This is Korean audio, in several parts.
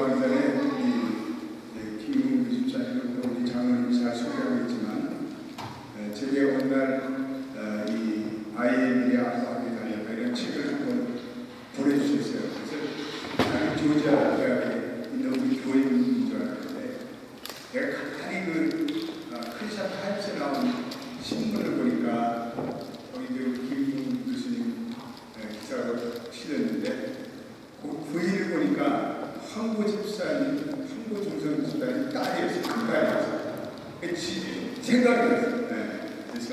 기도하기 전에 김웅 집사님은 또 우리 장로님 잘 소개하겠지만 제게 어느 날이 아이들이 아빠하게 달려가 이런 책을 한번 보내주셨어요. 그래서 나는 조지아 대학에 있는 우리 교인인 줄 알았는데 내가 간단히 크리스천 타임스에 나온 신문을 보니까 거기 김웅 교수님 기사로 실렸는데 그 일을 보니까 황보 집사님, 황보 중성 집사님 딸이었어요. 그 딸이었어요. 생각이 났어요. 그래서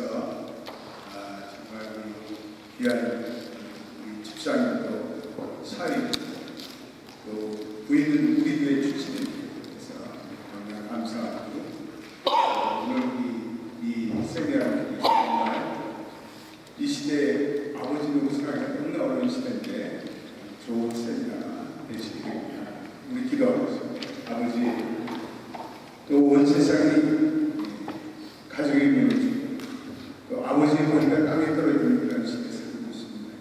정말 우리 귀한 우리 집사님도 사위 또 부인은 우리 교회 출신입니다. 그래서 정말 감사하고 오늘 이 세미나를 정말 이 시대에 아버지 노릇하기가 너무나 어려운 시대인데 좋은 세미나가 되시기를 우리 기도하고 있습니다. 아버지 또 온 세상이 가족의 묘지 또 아버지의 머리가 땅에 떨어지는 그런 시대에 살고 있습니다.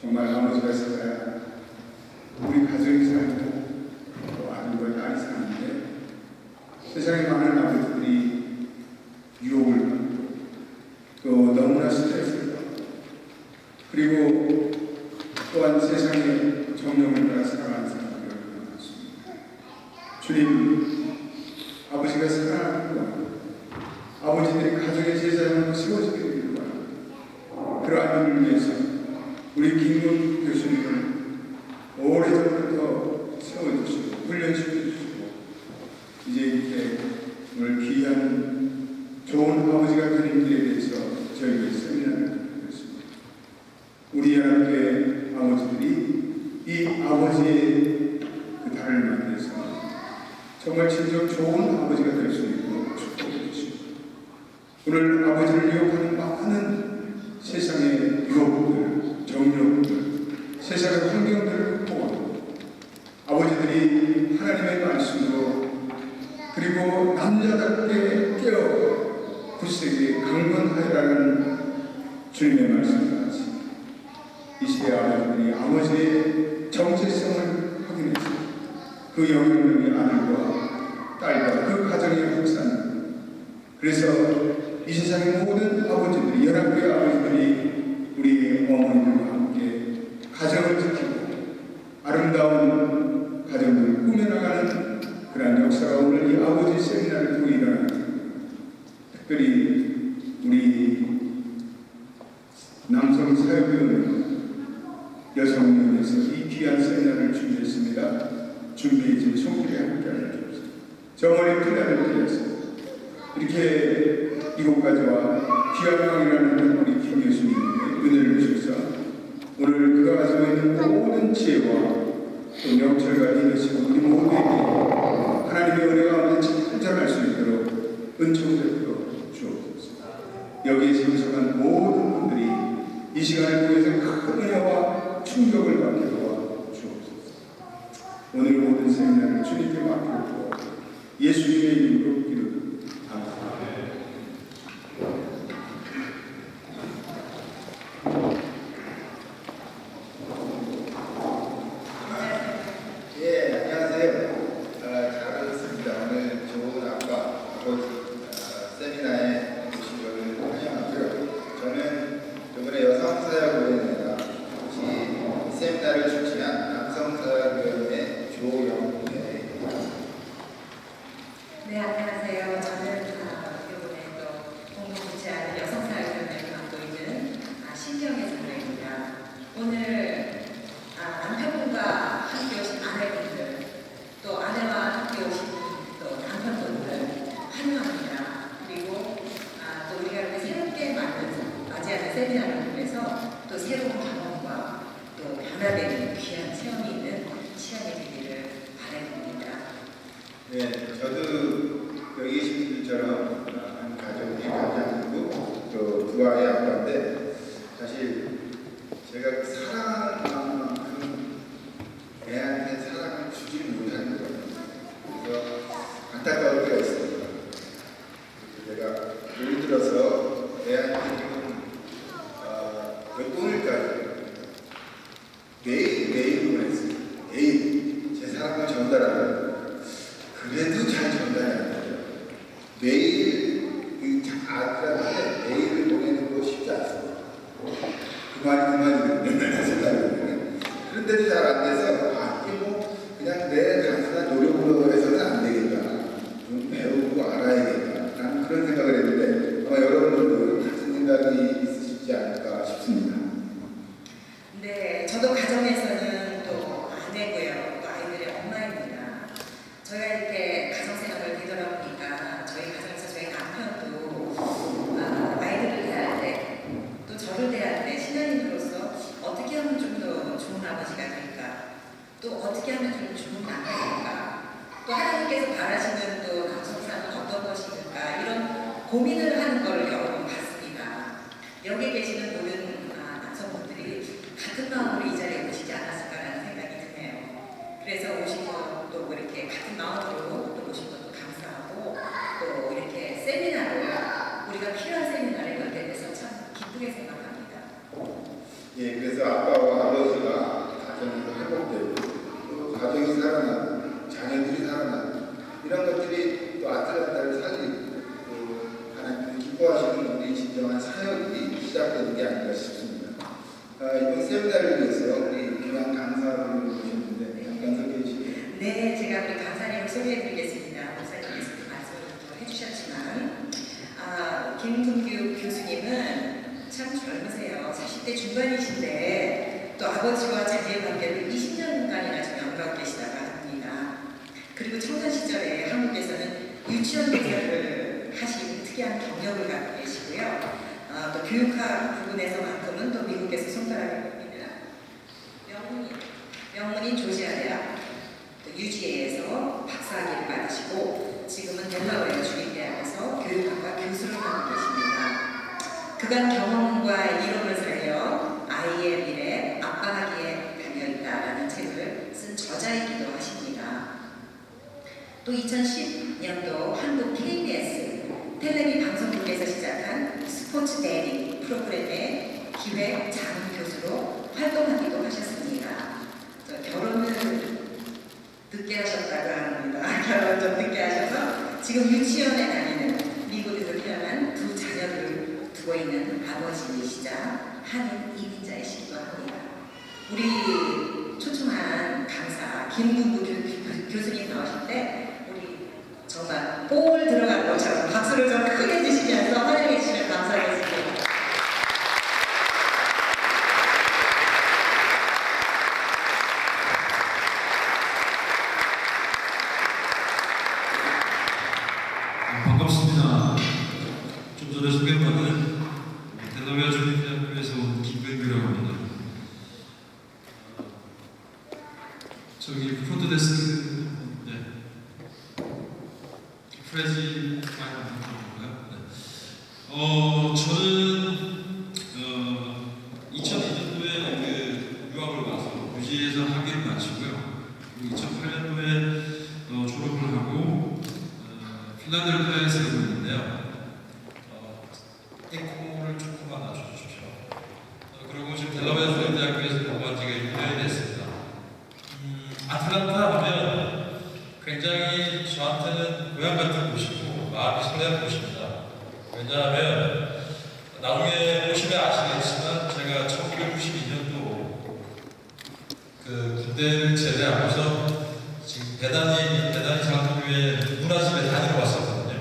정말 아버지가 살아야 우리 가족이 살고 또 아들과 딸이 사는데 세상에 많은 아버지들이 유혹을 받고 또 너무나 스트레스를 받고 그리고 또한 세상에 정령을 따라 살아가는 사람들이 얼마나 많습니다. 주님, 아버지가 사랑하는 것, 아버지들이 가정의 제사장으로 세워지기를 바랍니다. 그러한 일을 위해서 우리 김문 교수님을 오래전부터 세워주시고 훈련시켜주시고 이제 이렇게 오늘 귀한 좋은 아버지가 된 일들에 대해서 저희가 세미나를 듣고 있습니다. 우리 하나님의 아버지들이 이 아버지의 그 달을 만나서 정말 진정 좋은 아버지가 될 수 있도록 축복해 주십니다. 오늘 아버지를 유혹하는 많은 세상의 유혹들, 정욕들, 세상의 환경들을 극복하고 아버지들이 하나님의 말씀으로 그리고 남자답게 깨어 굳세게 강건하여라는 주님의 말씀을 받습니다. 이 시대 아버지들이 아버지의 정체성을 확인해서 그 영향력이 아들과 딸과 그 가정의 확산. 그래서 이 세상의 모든 아버지들이 연합교회 아버지들이 우리 어머니들과 함께 가정을 지키고 아름다운 가정들을 꾸며나가는 그런 역사가 오늘 이 아버지 세미나를 통해 일어납니다. 특별히 우리 남성 사역위원회 여성위원회에서 이 귀한 세미나를 준비했습니다. 준비해 주신 손길에 함께 알려주옵소서. 저 멀리 필라델피아에서 이렇게 이곳까지 와 귀한 왕이라는 우리 김 교수님의 은혜를 주셔서 오늘 그가 가지고 있는 모든 지혜와 또 명철과 리더십을 우리 모두에게 하나님의 은혜 가운데 찬양할 수 있도록 은총을 베풀어 주옵소서. 여기에 참석한 모든 분들이 이 시간을 통해서 큰 은혜와 충격을 받게 도와 주옵소서. 오늘 모든 세미나를 주님께 맡기고 예수님의 이름으로 기도드립니다. 아멘. 네, 안녕하세요. 저는 이번에 또 공동부채하는 여성사회위원회를 맡고 있는 신경의 장로입니다. 오늘 남편분과 함께 오신 아내분들, 또 아내와 함께 오신 또 남편분들 환영합니다. 그리고 또 우리가 이렇게 새롭게 맞이하는 세미나를 통해서 또 새로운 경험과 또 변화되는 귀한 체험이 있는 시간이 되기를 바랍니다. 네, 저도 여기 계신 분들처럼 한 가족이 가장이고 또 두 아이의 아빠인데 사실 제가 사랑하는 마음만큼 애한테 사랑을 주지 못하는 거예요. 그래서 안타까울 때가 있습니다. 제가 예를 들어서 애한테 몇 번을까지 매일 보냈어요. 매일 제 사랑을 전달하는 아들한테 메일을 보내는 거 쉽지 않습니다. 그만이거든요. 생각하면. 그런데도 잘 안 돼서 이게 뭐 그냥 내 단순한 노력으로 해서는 안 되겠다. 좀 배우고 알아야겠다. 라는 그런 생각을 했는데 아마 여러분들도 같은 생각이 있으시지 않을까 싶습니다. 네, 저도 가정에서는 또 아내고요, 또 아이들의 엄마입니다. 저희가 이렇게 가정생활을 되돌아보니까 저희 가정에서 저희 남편도 아이들을 대할 때, 또 저를 대할 때 신앙인으로서 어떻게 하면 좀 더 좋은 아버지가 될까, 또 어떻게 하면 좀 좋은 남편일까, 또 하나님께서 바라시는 또 가정사는 어떤 것일까, 이런 고민을 하는 걸 여러 번 봤습니다. 여기 계시는 모든 남성분들이 같은 마음으로 이 자리에 오시지 않았을까라는 생각이 드네요. 그래서 오신 것도 이렇게 같은 마음으로 또 오신 것도 감사하고, 또 이렇게 세미나를, 우리가 필요한 세미나를 열게 돼서 참 기쁘게 생각합니다. 예, 그래서 아빠와 아버지가 가정이 회복되고 또 가정이 살아나고 자녀들이 살아나고 이런 것들이 또 아틀란타를 살리고 또 하나님께서 기뻐하시는 우리 진정한 사역이 시작되는 게 아닌가 싶습니다. 이번 세미나를 위해서 우리 교양 강사분을 모셨는데 잠깐 소개해 주시죠. 네, 제가 우리 강사님을 소개해드리겠습니다. 목사님께서 말씀을 또 해주셨지만, 김동규 교수님은 참 젊으세요. 40대 중반이신데 또 아버지와 자기의 관계를 20년간이나 지금 연구하고 계시다고 합니다. 그리고 청년 시절에 한국에서는 유치원 교사를 하신 특이한 경력을 갖고 계시고요. 또 교육학 부분에서만큼은 또 미국에서 손가락을 꼽니다. 명문인 조지아 대학, 또 UGA에서 박사학위를 받으시고 지금은 델라웨어 주립대학에서 교육학과 교수를 하고 계십니다. 그간 경험과 이론을 살려 아이의 미래 아빠하기에 달려있다라는 책을 쓴 저자이기도 하십니다. 또 2010년도 한국 KBS 텔레비 방송국에서 시작한 스포츠 데이리 프로그램의 기획 자문 교수로 활동하기도 하셨습니다. 결혼을 늦게 하셨다고 합니다. 결혼 좀 늦게 하셔서 지금 유치원에 다니는 미국에서 태어난 두 자녀를 두고 있는 아버지이시자 한인 이민자이시기도 합니다. 우리 초청한 강사 김동규 교수님 나오실 때 우리 정말 볼 들어간 것처럼 박수를 좀 크게 주시면서 환영해 주시면 감사하겠습니다. 반갑습니다. 좀 전에 소개받은 델라웨어 주립대학교에서 온 김병규라고 합니다. 저기 프론트데스크 프레지 마이크인가요? 저는 2002년도에 유학을 가서 유지에서 학위를 마치고요. 그리고 2008년도에 졸업을 하고 핀란드를 살고 있는데요. 에코를 조금만 낮춰주십시오. 그리고 지금 델라웨어 주립대학교에서 공부한 지가 6년이 됐습니다. 아틀란타 하면 굉장히 저한테는 고향 같은 곳이고 마음이 설레는 곳입니다. 왜냐하면 나중에 보시면 아시겠지만 제가 1992년도 그 군대를 제대하고서 지금 대단히 장로교회 문화집에 다녀왔었거든요.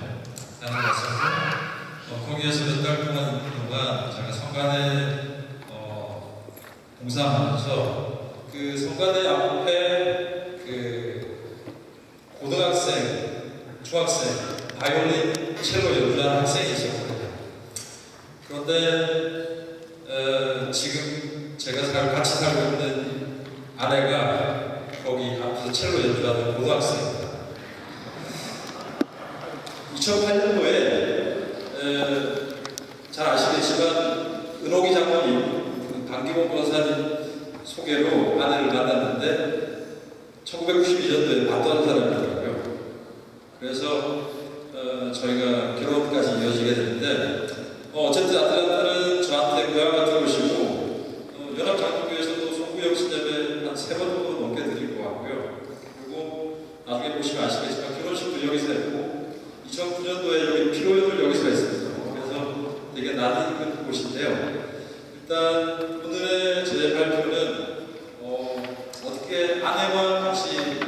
거기에서 몇 달 동안 제가 성관에 봉사하면서 그 성관의 앞에 그 고등학생, 중학생, 바이올린, 첼로 연주하는 학생이 있었거든요. 그런데 지금 제가 같이 살고 있는 아내가 거기 앞에서 첼로 연주하는 고등학생입니다. 2008년도에 잘 아시겠지만 은옥이 장모님, 강기범 변호사님 소개로 아내를 만났는데 1992년도에 봤던 사람이더라고요. 그래서 저희가 결혼까지 이어지게 됐는데 어쨌든 아틀란타는 저한테 고향 같은 곳이고 연합장로교에서도 송구영 시대에 한 3번 정도 넘게 드릴 것 같고요. 그리고 나중에 보시면 아시겠지만 결혼식도 여기서 했고 2009년도에 여기 피로연을 여기서 했습니다. 그래서 낯익은 곳인데요. 일단 오늘의 제 발표는 어떻게 아내와 같이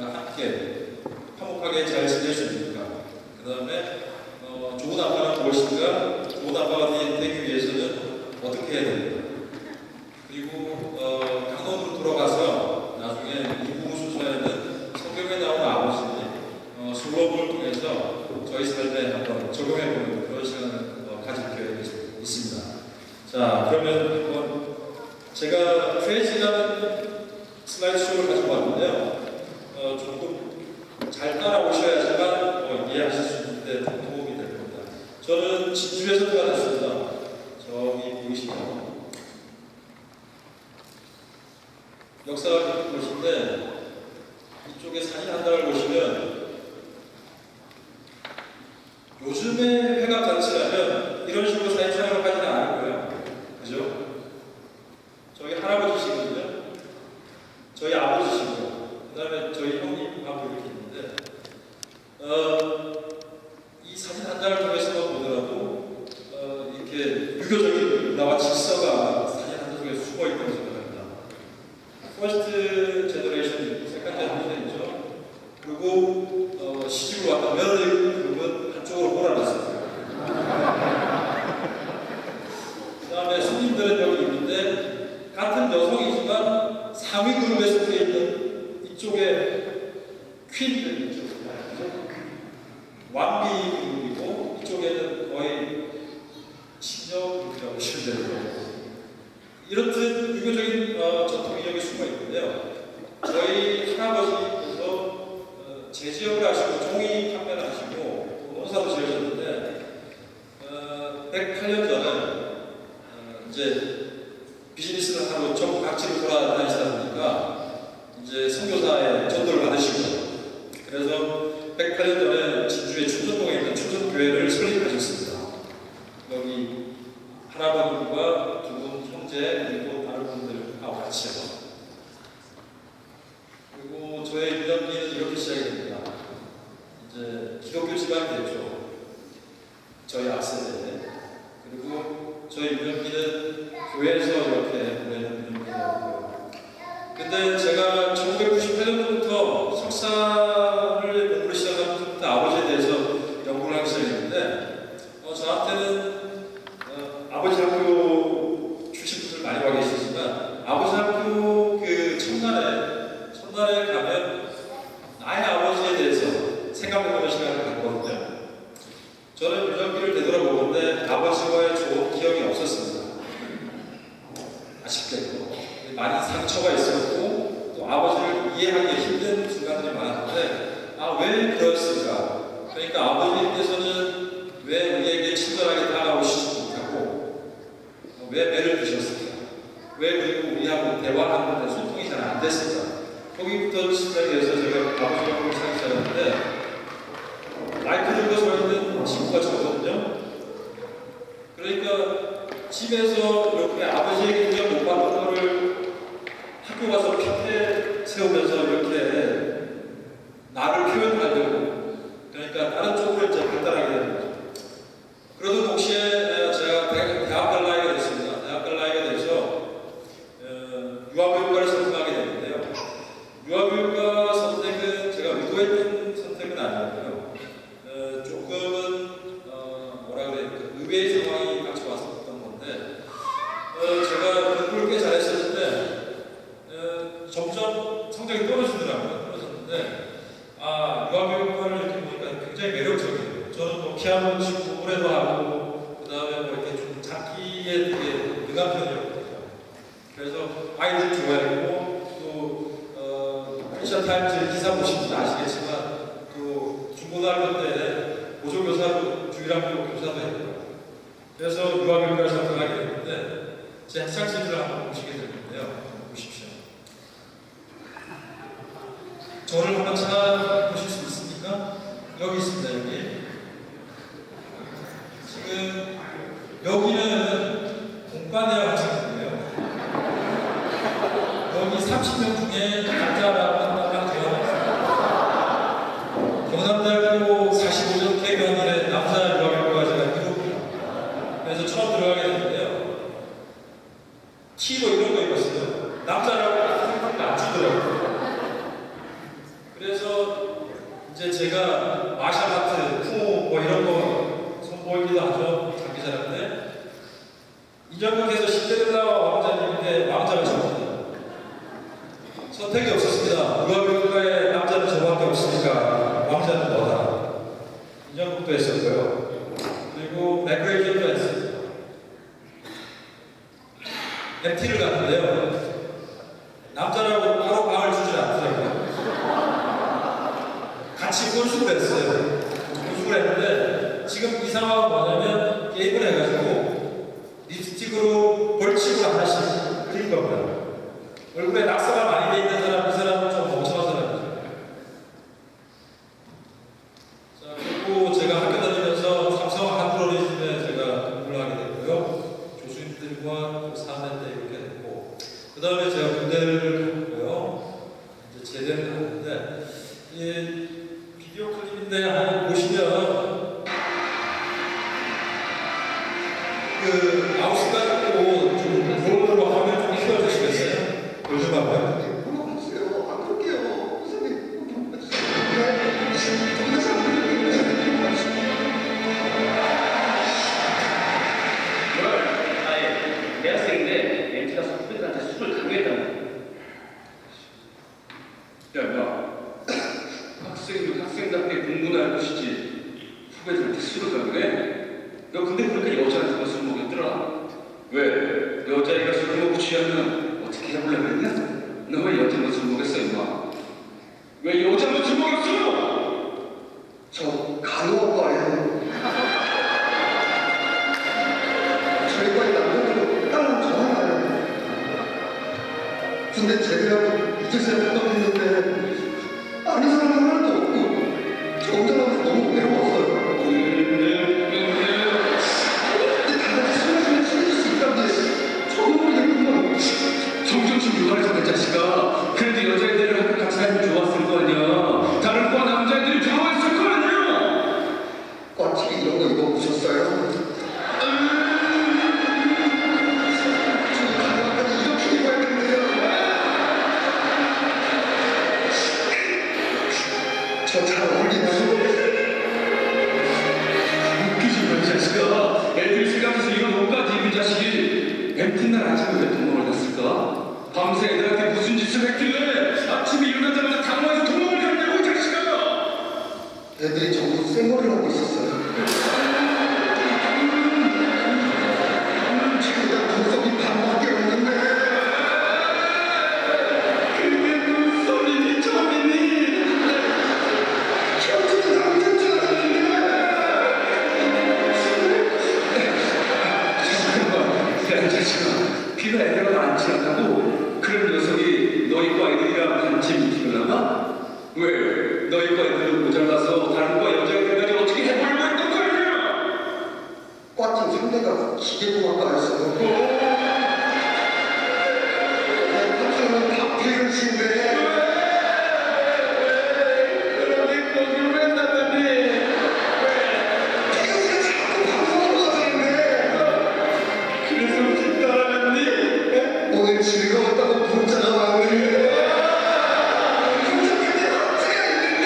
함께 화목하게 잘 지낼 수 있는가, 그 다음에 좋은 아빠는 무엇인가, 좋은 아빠가 되기 위해서는 어떻게 해야 되는가, 그리고 강론으로 돌아가서 나중에 이부 수사에는 성경에 나온 아버지의 솔로몬을 통해서 저희 삶에 한번 적용해보는 그런 시간을 가질 계획이 있습니다. 자, 그러면 한번 제가 페이지라는 슬라이드 쇼를 가지고 왔는데요. 조금 잘 따라오셔야지만 이해하실 수 있는데 도움이 될 겁니다. 저는 진주에서 태어났습니다. 저기 보이시죠? 역사가 깊은 곳인데 이쪽에 사진 한 장을 보시면 요즘에 회갑 잔치라면 이런 식으로 사진 촬영을 하지는 않을 거예요. 그죠? 저희 할아버지시거든요. 저희 아버지시고, 그 다음에 저희 형님하고 이렇게 있는데, 이 사진 한 장을 통해서만 보더라도, 이렇게 유교적인 문화와 질서가 사진 한 장 속에 숨어 있다고 생각합니다. 퍼스트 제너레이션, 세컨드 제너레이션이죠. 그리고, 시집을 왔다 며느리 그룹은 한쪽으로 몰아놨어요. 그 다음에 손님들은 여기 있는데, 같은 여성이지만 상위 그룹에 속해 있는 이쪽에 퀸들 있죠. 왕비 그룹이고 이쪽에는 거의 시녀 그룹이라고 보시면 되고요. 이렇듯 유교적인 전통이 여기 숨어 있는데요. 저희 할아버지께서 제지역을 하시고 종이 판매를 하시고 농사도 지으셨는데 108년 전에 이제 비즈니스를 하러 전국 각지를 돌아다니시다 보니까 이제 선교사의 전도를 받으시고, 그래서 108년 전에 진주의 춘천동에 있는 춘천교회를 설립하셨습니다. 여기 할아버님과 두 분 형제 그리고 다른 분들하고 같이요. 그리고 저의 유년기는 이렇게 시작이 됩니다. 이제 기독교 집안이 됐죠. 저희 앞세대. 그리고 저희 유년기는 교회에서 이렇게 보내는 유년기였고요. 근데 제가 1998년부터 석사를 공부를 시작하면서부터 아버지에 대해서 연구를 하기 시작했는데, 저한테는 아버지 학교 출신 분들 많이 와 계시지만 아버지 학교 그 첫날에 가면 나의 아버지에 대해서 생각해보는 시간을 갖거든요. 저는 유년기를 되돌아보는데 아버지와의 좋은 기억이 없었습니다. 아쉽게도 많이 상처가 있었고 또 아버지를 이해하기 힘든 순간들이 많았는데, 왜 그랬을까? 그러니까 아버지께서는 왜 우리에게 친절하게 다가오시지 못하고 왜 매를 드셨을까? 왜 그리고 우리하고 대화하는데 소통이 잘 안 됐을까? 거기부터 시작해서 제가 아버지하고 살기 시작했는데, 마이크 들고 서 있는 친구가 저거든요. 그러니까 집에서 이렇게 아버지에게 인정 못 받은 거를 학교 가서 핑계 세우면서 이렇게 나를 표현하려고, 그러니까 다른 쪽으로 이제 발달하게 되는 거죠. 그러던 동시에 제가 대학 갈 나이가 됐습니다. 대학 갈 나이가 돼서 유아교육과를 선택하게 됐는데요. 유아교육과 선택은 제가 의도했던 선택은 아니었고요. 조금은 뭐라 그래야 될까, 의외의 상황이 같이 왔었던 건데, 제가 공부를 꽤 잘했었는데 점점 성적이 떨어지더라고요. 떨어졌는데 유아교육과를 이렇게 보니까 굉장히 매력적이에요. 저는 뭐 피아노 치고 노래도 하고 그 다음에 뭐 이렇게 좀 장기에 되게 능한 편이었거든요. 그래서 아이들 좋아했고 또 크리스천 타임즈 기사 보신 분 아시겠지만 또 중고등학교 때 보조교사로 주일학교 교사도 했고요. 그래서 유아교육과를 선택하게 됐는데 제 학창시절을 한번 보시게 됐는데요. 보십시오. 저를 한번 찾아보실 수 있습니까? 여기 있습니다. 여기. 지금 여기는 공과대학 학생들이에요. 여기 30명 중에 남자랑 대화가 있어요. 경남대학교 45년 개교한 이래 남자 유아교육과 제가 1호입니다. 그래서 이제 제가 마샬아트, 쿵, 뭐 이런 거 선보이기도 하죠. 장기 자랑인데 이정국에서 신데렐라와 왕자님인데 왕자가 저입니다. 선택이 없었습니다. 유아교육과에 남자는 저밖에 없으니까 왕자는 너다. 이정국도 했었고요. 그리고 맥그레이전도 했어요. MT를 갔는데요. 남자라고 바로 방을 주지 않더라고요. 같이 혼숙을 했어요. 혼숙을 했는데 지금 이 상황은 뭐냐면 게임을 해가지고 립스틱으로 벌칙을 하나씩 그린 겁니다. 얼굴에 낙서가 많이 돼 있는 사람, 이 사람은 좀 멍청한 사람이죠. 자, 그리고 제가 학교 다니면서 삼성 한국어리즘에 제가 근무를 하게 됐고요. 교수님들과 4년 때 이렇게 됐고, 그 다음에 제가 군대를 갔고요. 이제 제대를 했는데, 이 비디오 클립인데 한번 보시면, 그 마우스 가지고 좀 드론으로 화면 좀 키워주시겠어요? 요즘 하고요. 물어봤어요. 안 그럴게요. 선생님. 아예 대학생인데 MT라서 후배들한테 술을 강요했다는 야, 학생도 학생답게 공부나 할 것이지 후배들한테 술을 강요해? 너 근데 그렇게 여자한테 술 먹였더라? 왜? 여자애가 술 먹고 취하면 어떻게 해보려고 했냐? 너 왜 여자만 술 먹였어, 임마? 왜 여자만 술 먹였어? 저 간호학과예요. 저희 과에 남자들은 다른 저 하나예요. 근데 제대하고 이제서야 부탁했는데 아는 사람 하나도 없고 저 혼자라서 너무 외로웠어요. 근데 다같이 술 마시면 친해질 수 있다는데 저도 모르겠구만. 정정신 유발해서 내 자식아. 그래도 여자애들이랑 학교 같이 다니면 좋았을 거 아니야. 다른 과 남자애들이 좋아했을 거 아니야. 꽈치기 이런 거 입어보셨어요? 저 간호학과는 이렇게 입어야겠네요. 저 잘 어울리나요? 웃기지 마, 이 자식아. 애들 생각해서 이런 옷까지 입은 자식이 MT날 아침에 왜 도망을 갔을까? 밤새 애들한테 무슨 짓을 했길래 아침에 일어나자마자 당황해서 도망을 갔냐고, 이 자식아! 애들이 전부 쌩얼을 하고 있었어요. 최대한 눈썹이 반밖에 없는데 그게 눈썹이니 점이니? 현진이 남자인 줄 알았는데 잠깐만, 야, 이 자식아. 비가 애들과 많지 않다고? 그런 녀석이 너희 과 애들이랑 같이 미팅을 나가? 왜? 너희 과 애들은 모자라서 다른 과 여자애들까지 어떻게 해보려고 했던 거 아니야? 과팀 상대가 기계공학과였어요. 내 파트너는 박태근 씨인데 그러게 거길 왜 나가니? 태근 씨가 자꾸 방송하러 가자는데 그래서 혹시 따라갔니? 오늘 즐거웠다고 문자가 왔는데 문자 끝에 학자가 있는데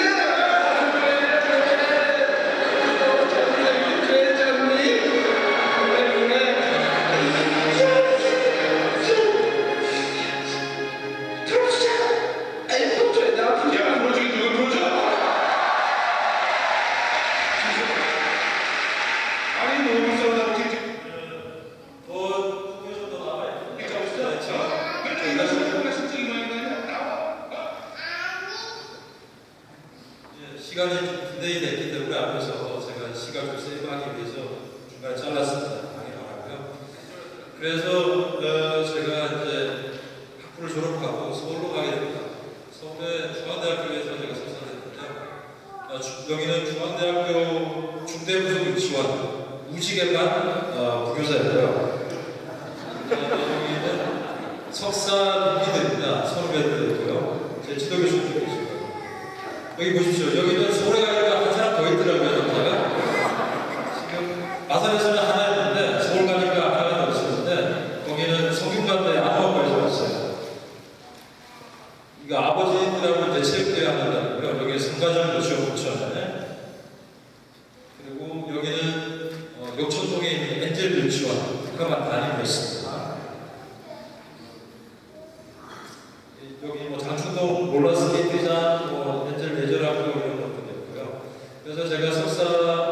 야, 너 중에 누가 보자? 아니, 너무 싸우다 어떻게 후기에서도 나와요. 이렇게 없어? 맨날 이거 실증이 많이 나냐? 시간이 좀 디데이 됐기 때문에 앞에서 제가 시간 좀 세이브하기 위해서 중간에 잘랐습니다. 양해 바라고요. 그래서 제가 이제 학부를 졸업하고 서울로 가게 됩니다. 서울의 중앙대학교에서 제가 석사를 했는데요. 여기는 중앙대학교 중대부속 유치원 우지개반 부교사였고요. 여기는 석사 동기들입니다. 선후배들이고요. 제 지도 교수님도 계시고요. 여기 보십시오. 여기는 서울에 가니까 한 사람 더 있더라고요, 남자가. 지금 마산에서는 하나였는데 서울 가니까 하나가 더 있었는데 거기는 성균관대 안학과에서 왔어요. 이거 아버지들하고 이제 체육대회 한다고요. 여기 성가정 교수였고 춘천에. 그리고 여기는 역천동에 있는 엔젤 유치원 그만 다니고 있습니다. 여기 뭐 장충동 롤러스케이트장, 뭐 엔젤 레저라고 이런 것도 있고요. 그래서 제가 석사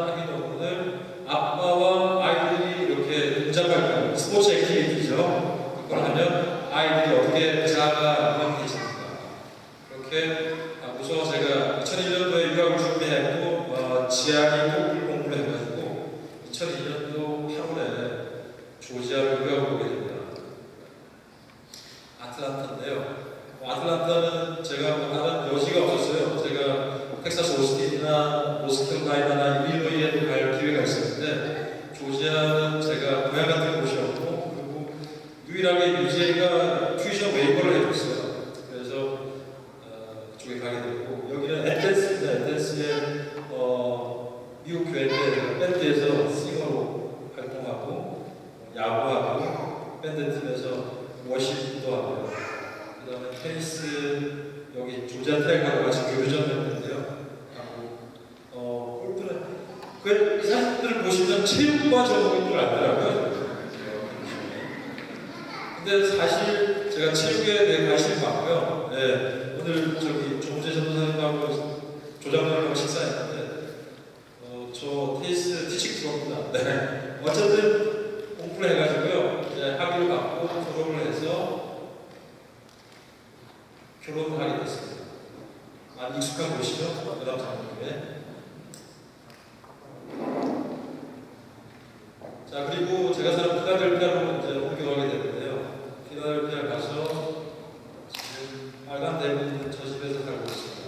학위 논문을 아빠와 아이들이 이렇게 동작할 때 스포츠 액티비티죠. 그걸 하면 아이들이 어떻게 자아가 유명해집니까? 그렇게 하고서 제가 2001년도에 유학을 준비했고 지안이 골프 공부를 해가지고 2002년도 8월에 조지아를 유학을 오게 됩니다. 아틀란타인데요. 아틀란타는 제가 뭐 다른 여지가 없었어요. 제가 텍사스 오스틴이나 노스캐롤라이나나 일리노이에도 갈 기회가 있었는데 조지아는 제가 고향 같은 곳이었고 그리고 유일하게 UJ가 튜이션 웨이버를 해줬어요. 그래서 그쪽에 가게 됐고 여기는 앳댄스입니다. 앳댄스에 미국 교회 때 밴드에서 싱어로 활동하고 야구하고 밴드팀에서 워십도 하고요. 그 다음에 테니스 여기 조지아 테크하고 같이 교류전했는데요. 하고 골프는 그 사진들을 보시면 체육과 전공인 줄 알더라고요. 근데 사실 제가 체육에 대해 관심이 많고요. 네, 오늘 저기 조문재 전도사님하고 조장님하고 식사했는데 저 테니스 티칭 수업입니다. 네. 어쨌든 공부를 해가지고요. 이제 학위를 받고 졸업을 해서 결혼을 하게 됐습니다. 많이 익숙한 곳이죠? 그다음 장로교회. 자, 그리고 제가 사는 필라델피아로 이제 옮겨가게 됐는데요. 필라델피아 가서 지금 빨간 대문 있는 저 집에서 살고 있습니다.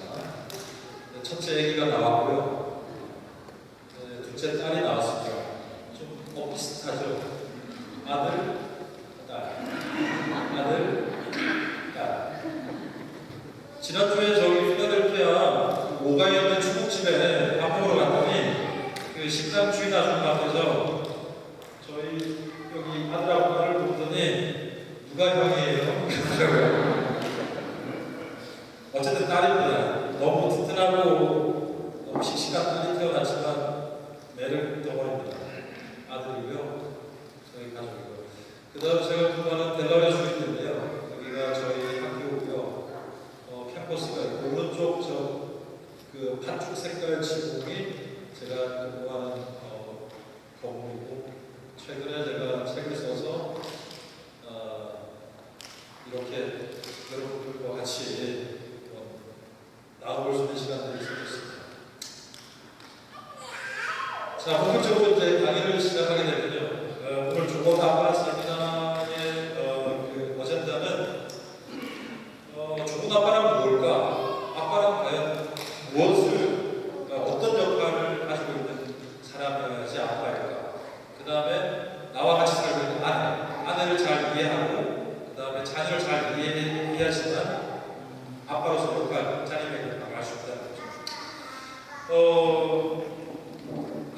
첫째 아기가 나왔고요. 둘째 딸이 나왔습니다. 좀 비슷하죠? 아들, 딸, 아들, 딸. 지난주에 저기 필라델피아 오가에 있는 중국집에 밥 먹으러 갔더니 그 식당 주인 아줌마 앞에서 저희 여기 아들하고 딸을 보더니 누가 형이에요? 그러더라고요. 어쨌든 딸입니다. 너무 튼튼하고 너무 씩씩한 딸이 태어났지만 매력 덩어리입니다. 아들이고요. 저희 가족이고요. 그 다음 제가 공부하는 델라웨어 주인인데요. 여기가 저희 학교고요. 캠퍼스가 있고 오른쪽 그 팥죽 색깔 지붕이 제가 공부하는 건물이고 최근에 제가 책을 써서 이렇게 여러분들과 같이 나눠볼 수 있는 시간들이 있었습니다. 자, 본격적으로 이제 강의를 시작하게 되면요. 오늘 조건 아빠 세미나의 그 어젠다는 조건 아빠란 뭘까? 아빠란 과연 무엇을 어떤 역할을 가지고 있는 사람이어야지 아빠일까? 그 다음에 나와 같이 살고 있는 아내를 잘 이해하고 그 다음에 자녀를 잘 이해하지만 아빠로서 역할, 자녀의 역할을 할 수 있다는 거죠.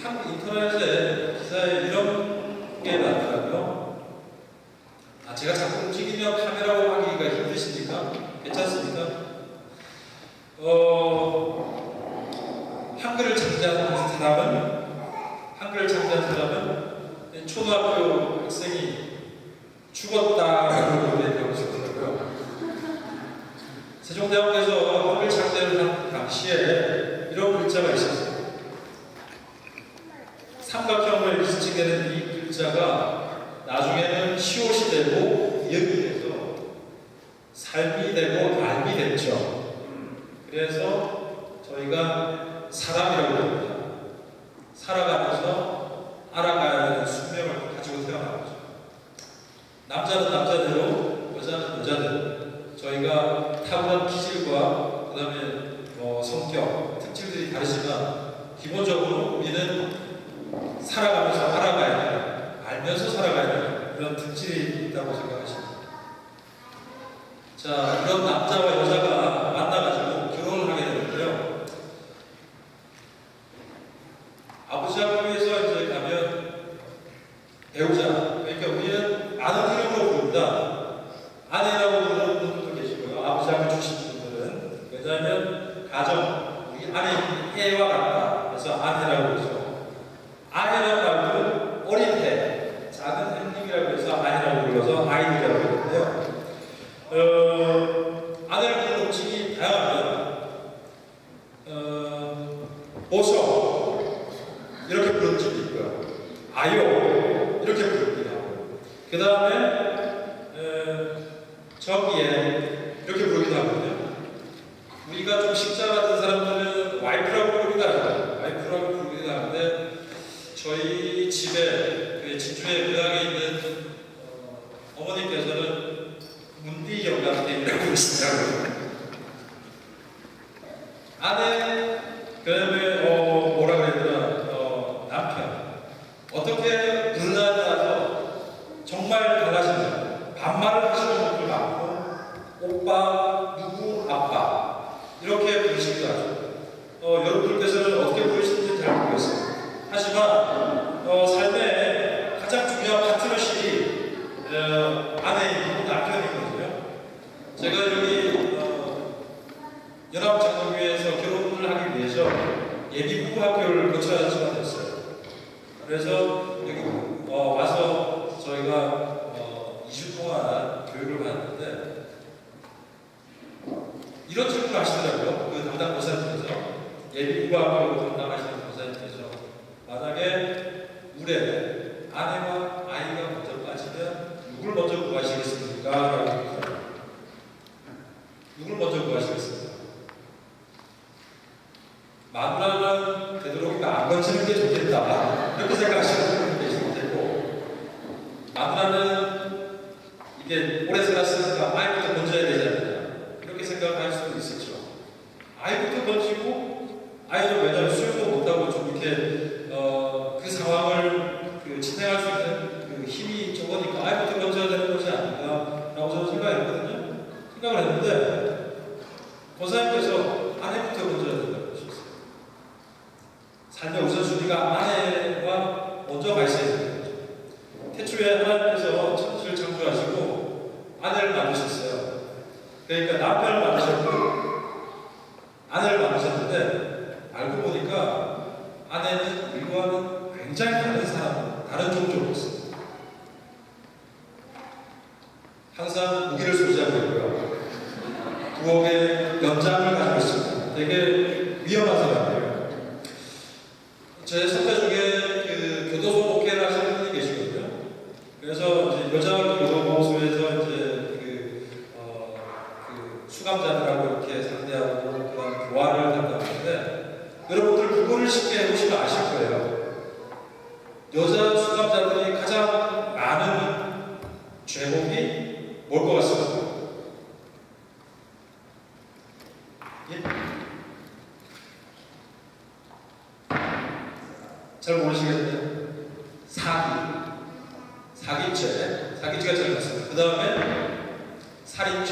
한국 인터넷에 기사에 이런 게 나더라고요. 제가 자꾸 움직이며 카메라로 하기가 힘드십니까? 괜찮습니까? 한글을 창제한 사람은 초등학교 학생이 죽었다라고 얘기하고 있었더라고요. 세종대왕께서 한글 창제를 한 당시에 이런 글자가 있었어요. 삼각형을 지칭되는 이 글자가 나중에는 시옷이 되고 이역이 돼서 삶이 되고 알미 됐죠. 그래서 저희가 사람이라고 합니다. 살아가면서 알아가야 하는 숙명을 가지고 태어난 거죠. 남자는 남자대로, 여자는 여자대로 저희가 타고난 기질과 그 다음에 성격, 특질들이 다르지만 기본적으로 우리는 살아가면서 알아가야 되는, 알면서 살아가야 되는 그런 특질이 있다고 생각하십니다. 자, 그런 남자와 여자가 만나가지고 결혼을 하게 되는데요. 아버지 학교에서 이제 가면 배우자, 그러니까 우리는 아는 이름으로 부른다. 아내라고 부르는 분들도 계시고요. 아버지 학교 출신 분들은. 왜냐하면 가정, 우리 안에 해와 같다. 그래서 아해라고 그러죠. 아해라는 말도 어린 해, 작은 햇님이라고 해서 아해라고 불러서 아이들이라고 그러는데요. 아내를 부르는 음식이 다양합니다. 보소 이렇게 부르는 집이 있고요. 아요 이렇게 부르기도 하고, 그 다음에 저기에 이렇게 부르기도 하거든요. 우리가 좀 식자 같은 사람들은 와이프라고 부르기도 하죠. 와이프라고 부르기도 하는데, 저희 집에 그 진주의 고향에 있는 어머니께서는 문디 영감님이라고 그러시더라고요. 아내, 그 다음에 뭐라 그래야 되나, 남편 어떻게 부르냐에 따라서 정말 달라집니다. 반말을 하시는 분들 많고, 오빠, 누구, 아빠 이렇게 부르시기도 하죠. 여러분들께서는 어떻게 부르시는지 잘 모르겠어요. 하지만 삶의 가장 중요한 파트너십이 아내이고 남편이거든요. 제가 여기 연합장로교회에서 결혼을 하기 위해서 예비부부 학교를 거쳐야 할 수가 됐어요. 그래서 여기 와서 저희가 2주 동안 교육을 받았는데, 이런 질문을 하시더라고요. 그 담당 목사님께서, 예비부부 학교 담당하시는 목사님께서, 만약에 물에 아내와 아이가 먼저 빠지면 누굴 먼저 구하시겠습니까? 라고 물어요. 누굴 먼저 구하시겠습니까? 마누라는 되도록이면 안 건지는 게 좋겠다, 이렇게 생각하시는 분이 계실 테고, 마누라는 이게 오래 살았으니까 아이부터 건져야 되지 않느냐, 이렇게 생각할 수도 있었죠. 아이부터 건지고, 아이는 왜냐하면 수영도 못하고 좀 이렇게 그 상황을 진행할 수 있는 그 힘이 적으니까 아이부터 건져야 되는 것이 아닌가라고 저는 생각했거든요. 생각을 했는데, 권사님께서 아내부터 건져야 된다고 하셨어요. 삶의 우선순위가 아내와 먼저 가 있어야 되는 거죠. 태초에 하나님께서 천지를 창조하시고 아내를 만드셨어요. 그러니까 남편을 만드셨고 아내를 만드셨는데, 알고 보니까 아내는 우리와는 굉장히 다른 사람, 다른 종족이었어요. 항상 무기를 소지하고 있고요. 부엌에 연장을 가지고 있습니다. 되게 위험한 사람이에요. 제 선배 중에 그 교도소 목회를 하시는 분이 계시거든요. 그래서 이제 여자 교도소에서 이제 그 수감자들하고 이렇게 상대하고 그다음 교화를 담당하는데, 여러분들 그거를 쉽게 해보시면 아실 거예요. 여자 수감자들이 가장 많은 죄목이 뭘 것 같습니까? 예? 잘 모르시겠네요. 사기죄가 제일 많습니다. 그 다음에 살인죄,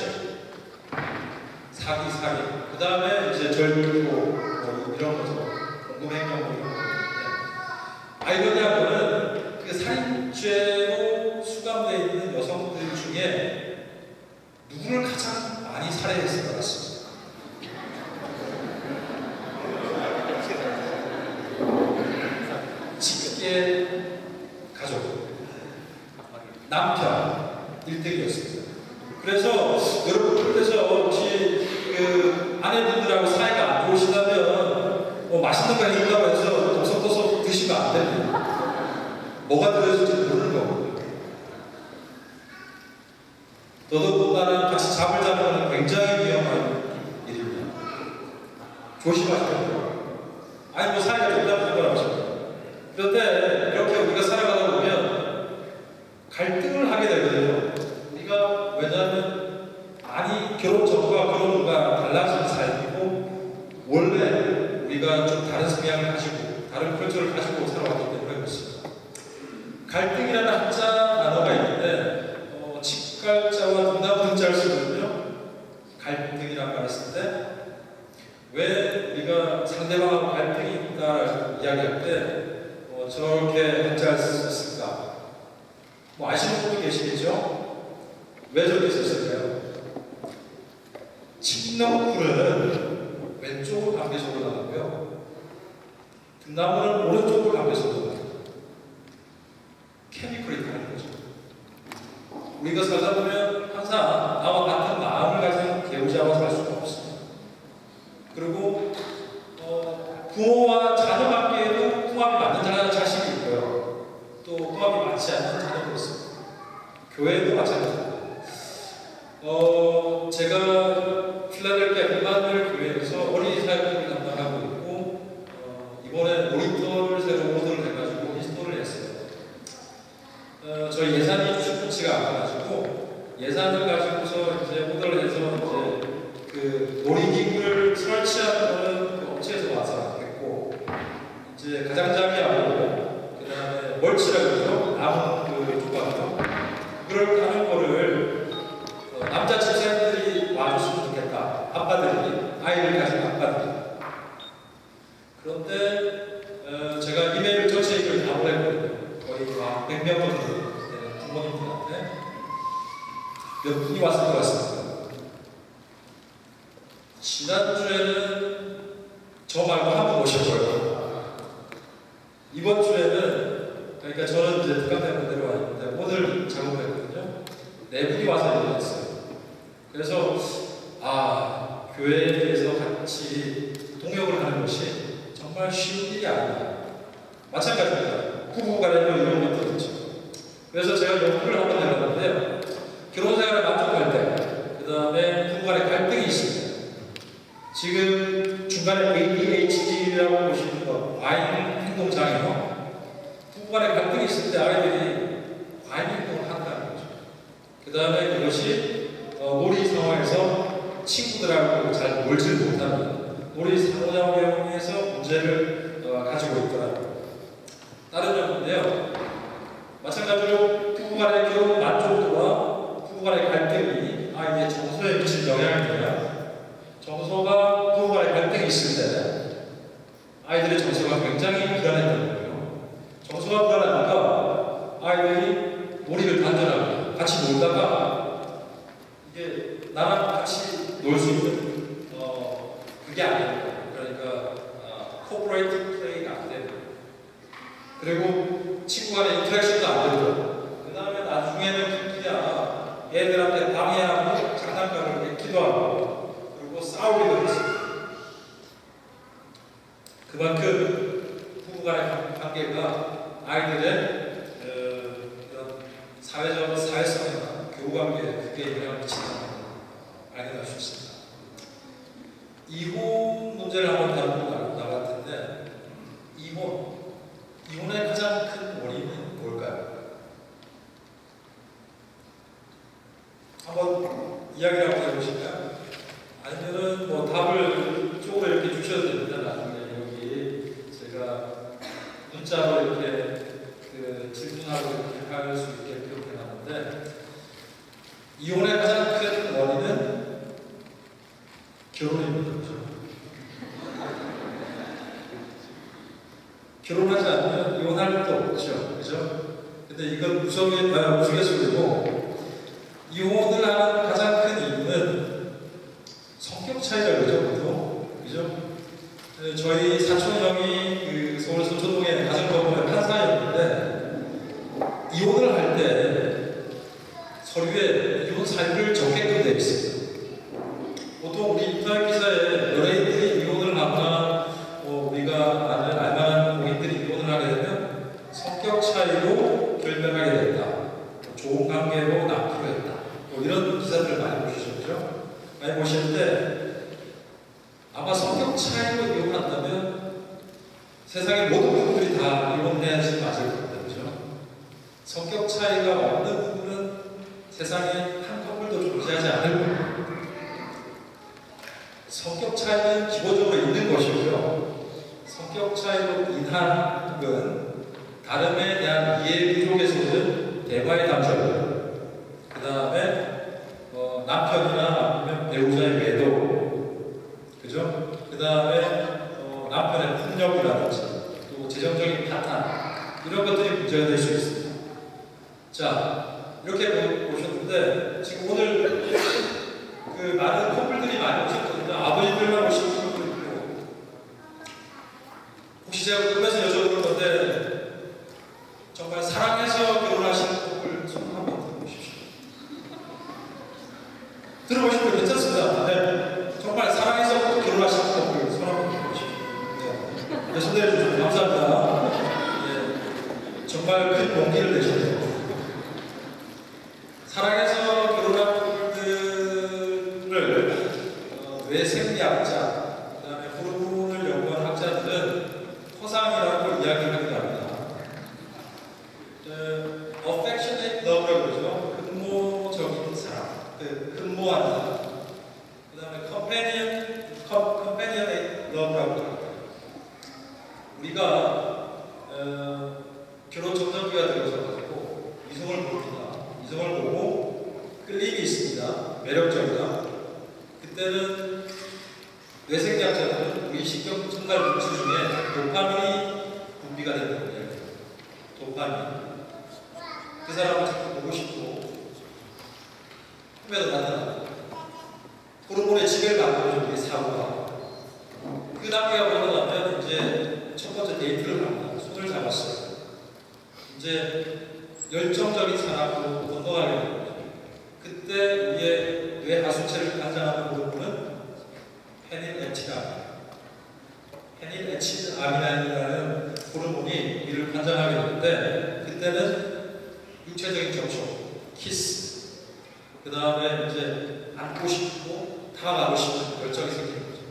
살인. 그 다음에 이제 절도, 이런 거죠. 공금행령 이런 거. 아이러니하고는 그 살인죄로 수감되어 있는 여성들 중에 누구를 가장 많이 살해했을 것 같습니다. 직계 가족, 남편 1등이었습니다. 그래서 여러분들께서 혹시 그 아내분들하고 사이가 안 좋으시다면 맛있는 거 해준다고 해서 도석도석 드시면 안 됩니다. 뭐가 들어있을지 모르는 거거든요. 더더군다나 같이 잠을 자는 건 굉장히 위험한 일입니다. 조심하셔야 돼요. 아니 뭐 사이가 좋다고 생각하시죠. 그런데 이렇게 우리가 살아가다 보면 갈등을 하게 되거든요. 우리가 왜냐하면 많이 결혼 전과 결혼 후가 달라진 삶이고, 원래 우리가 좀 다른 성향을 가지고 다른 컬처를 가지고 살아왔기 때문에 그렇습니다. 갈등이라는 한자 단어가 있는데 직갈자와 등자를 쓰거든요. 갈등이라는 말을 쓸 때 왜 우리가 상대방하고 갈등이 있다라고 이야기할 때 저렇게 한자를 썼을까? 아시는 분도 계시겠죠? 왜 저렇게 썼을까요? 침렁쿨은 왼쪽으로 반대쪽으로 나가고요. 나무는 오른쪽으로 가고 있었던 거예요. 케미컬이 다른 거죠. 우리가 살다 보면 항상 나와 같은 마음을 가진 배우자와 살 수가 없어요. 그리고 부모와 자녀 관계에도 궁합이 맞는 자식이 있고요. 또 궁합이 맞지 않는 자녀도 있습니다. 교회도 마찬가지입니다. 제가 필라델피아 일반을 교회에서 어린이 사역을 담당하고 있고 이번에 모니터를 새로 오더를 해가지고 인스톨을 했어요. 저희 예산이 충분치가 않아가지고 예산을 가지고서 이제 오더를 해서 이제 그 놀이기구를 설치하는 거는 그 업체에서 와서 했고 이제 가장자리하고 그 다음에 멀치라고 해서 나무 그 조각도 그걸 하는 거를 남자 집사님들이 와줬으면 좋겠다. 아빠들이 아이를 가진 아빠들이. 그런데 제가 이메일 전체 이걸 다 보냈거든요. 거의 100명 정도 되는 부모님들한테 몇 분이 왔을 것 같습니다. 지난주에는 저 말고 한 분 오셨고요. 이번 주에는 그러니까 저는 이제 특강 때문에 내려와 있는데 오늘 작업을 했거든요. 4분이 와서 얘기했어요. 그래서 교회에서 같이 동역을 하는 것이 정말 쉬운 일이 아니다. 마찬가지입니다. 부부간에도 이런 것도 있죠. 그래서 제가 연구를 한번 해봤는데요. 결혼생활에 만족할 때, 그 다음에 부부간에 갈등이 있을 때, 지금 중간에 ADHD라고 보시는 거, 과잉 행동장애요. 부부간에 갈등이 있을 때 아이들이 과잉 행동을 한다는 거죠. 그 다음에 이것이 놀이 상황에서 친구들하고 잘 놀지 못하는 놀이 상호작용에서 문제를 가지고 있더라고요. 다른 연구인데요. 마찬가지로 부부간의 결혼 만족도와 부부간의 갈등이 아이의 정서에 미친 영향이냐. 정서가 부부간의 갈등이 있을 때 아이들의 정서가 굉장히 불안했다는 거예요. 정서가 불안하니까 아이들이 놀이를 단절하고 같이 놀다가 이게 나랑 같이 놀 수 있는 그게 아니에요. 그러니까 코퍼레이티브 플레이가 안 돼요. 그리고 친구 간의 인터랙션도 안 되고 그 다음에 나중에는 그냥 애들한테 방해하고 장난감을 뱉기도 하고 그리고 싸우기도 했습니다. 그만큼 부부간의 관계가 아이들의 이런 사회성이나 교우관계에 크게 영향을 미친다는 걸 알게 될 수 있습니다. 이혼 문제를 한번 다루고 나갔는데 이혼의 가장 큰 원인은 뭘까요? 한번 이야기를 한번 해보실까요? 아니면은 뭐 답을 쪽으로 이렇게 주셔도 됩니다. 나중에 여기 제가 문자로 이렇게 질문하고 이렇게 할 수 있게 이렇게 해놨는데 이혼의 가장 큰 원인은 결혼입니다. 결혼하지 않으면 이혼할 것도 없죠. 그죠? 근데 이건 우스갯소리고 이혼을 하는 가장 큰 이유는 성격 차이라고 그러죠. 그죠? 저희 사촌 형이 서울 서초동에 가정법원의 판사였는데 이혼을 할 때 서류에 이혼 사유를 적게끔 되어 있습니다. 보통 우리 인터넷 기사에 연예인들이 이혼을 하거나 우리가 아는 알만한 공인들이 이혼을 하게 되면 성격 차이로 결별하게 됐다. 좋은 관계로 남기로 했다. 이런 기사들을 많이 보시죠. 많이 보실 때 아마 성격 차이로 이혼한다면 세상의 모든 분들이 다 이혼해야지 맞을 겁니다. 그죠? 성격 차이가 없는 부분은 세상에 한 커플도 존재하지 않을 겁니다. 성격 차이는 기본적으로 있는 것이고요. 성격 차이로 인한 건 다름에 대한 이해 부족에서는 대화의 단절, 그 다음에 남편이나 아니면 배우자의 외도, 그죠? 그 다음에 남편의 폭력이라든지 또 재정적인 파탄 이런 것들이 문제가 될 수 있습니다. 자, 이렇게 보셨는데 지금 오늘 많은 커플들이 많이 오셨거든요. 아버지들만 오신 분도 있고 혹시 제가 꿈에서 여쭤보는 건데 정말 사랑해서 결혼하시는 분을 손 한번 들어보십시오. 들어보시면 괜찮습니다. 네. 정말 사랑해서 결혼하시는 분을 손 한번 들어보십시오. 네. 네, 손 내려주셔서 감사합니다. 네. 정말 큰 용기를 내셨네요. 사랑해서 결혼한 분들을 뇌생리학자, 그 다음에 호르몬을 연구한 학자들은 허상이라고 이야기하기도 합니다. affectionate love라고 그러죠. 근모적인 사랑, 근모하는 사랑. 그 다음에 companionate love라고 합니다. 우리가 결혼 정전기가 들어서가지고 이성을 봅니다. 이성을 보고 끌림이 있습니다. 매력적이다. 그때는 뇌생리학자들은 우리 신경 첨달 물질 중에 도파민이 분비가 된다고 해요. 도파민. 그 사람을 자꾸 보고 싶고 꿈에도 나타나고 호르몬의 지배를 받는 우리 사고가 그 단계가 벌어나면 이제 첫 번째 데이트를 합니다. 손을 잡았어요. 이제 열정적인 사랑으로 건너가려는 거죠. 그때 우리의 뇌 하수체를 관장하는 호르몬은 페닐에틸아미나이라는 호르몬이 이를 관장하게 되는데 그때는 육체적인 접촉, 키스, 그 다음에 이제 안고 싶고 다가가고 싶은 열정이 생기는 거죠.